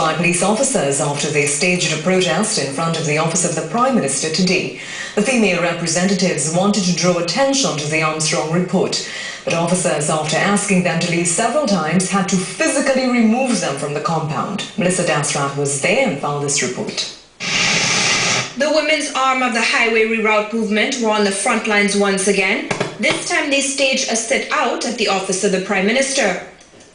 by police officers after they staged a protest in front of the office of the Prime Minister today. The female representatives wanted to draw attention to the Armstrong report, but officers, after asking them to leave several times, had to physically remove them from the compound. Melissa Dasrat was there and found this report. The women's arm of the Highway Reroute Movement were on the front lines once again. This time they staged a sit-out at the office of the Prime Minister.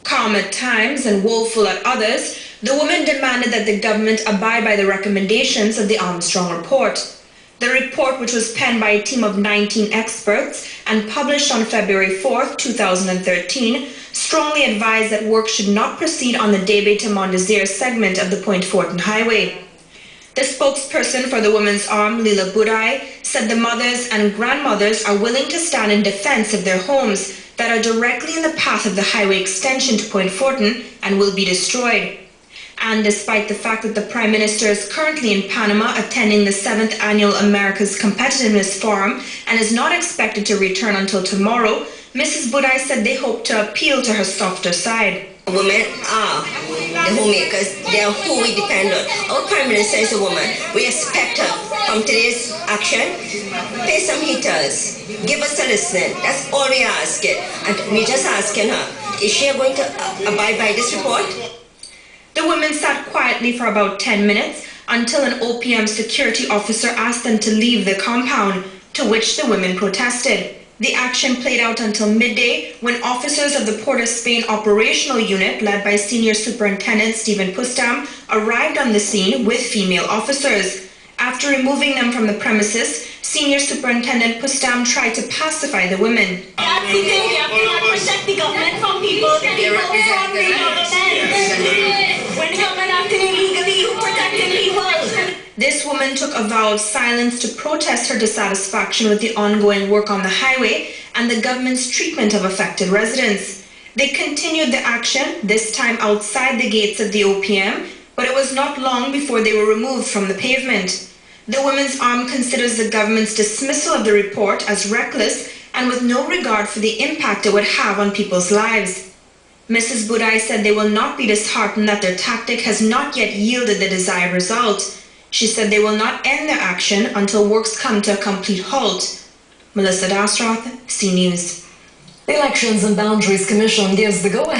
Calm at times and woeful at others, the women demanded that the government abide by the recommendations of the Armstrong report. The report, which was penned by a team of 19 experts and published on February 4, 2013, strongly advised that work should not proceed on the Debe and Mon Desir segment of the Point Fortin Highway. The spokesperson for the women's arm, Lila Budai, said the mothers and grandmothers are willing to stand in defense of their homes that are directly in the path of the highway extension to Point Fortin and will be destroyed. And despite the fact that the Prime Minister is currently in Panama attending the 7th Annual America's Competitiveness Forum and is not expected to return until tomorrow, Mrs. Budai said they hope to appeal to her softer side. Women are the homemakers. They are who we depend on. Our Prime Minister is a woman. We expect her from today's action. Pay some heaters. Give us a listen. That's all we are asking. And we're just asking her, is she going to abide by this report? The women sat quietly for about 10 minutes until an OPM security officer asked them to leave the compound, to which the women protested. The action played out until midday when officers of the Port of Spain Operational Unit, led by Senior Superintendent Stephen Pustam, arrived on the scene with female officers. After removing them from the premises, Senior Superintendent Pustam tried to pacify the women. We have to protect the government from people from the government. When the government acting illegally, you protecting people. This woman took a vow of silence to protest her dissatisfaction with the ongoing work on the highway and the government's treatment of affected residents. They continued the action, this time outside the gates of the OPM, but it was not long before they were removed from the pavement. The women's arm considers the government's dismissal of the report as reckless and with no regard for the impact it would have on people's lives. Mrs. Budai said they will not be disheartened that their tactic has not yet yielded the desired result. She said they will not end their action until works come to a complete halt. Melissa Dasrath, C News. The Elections and Boundaries Commission gives the go-ahead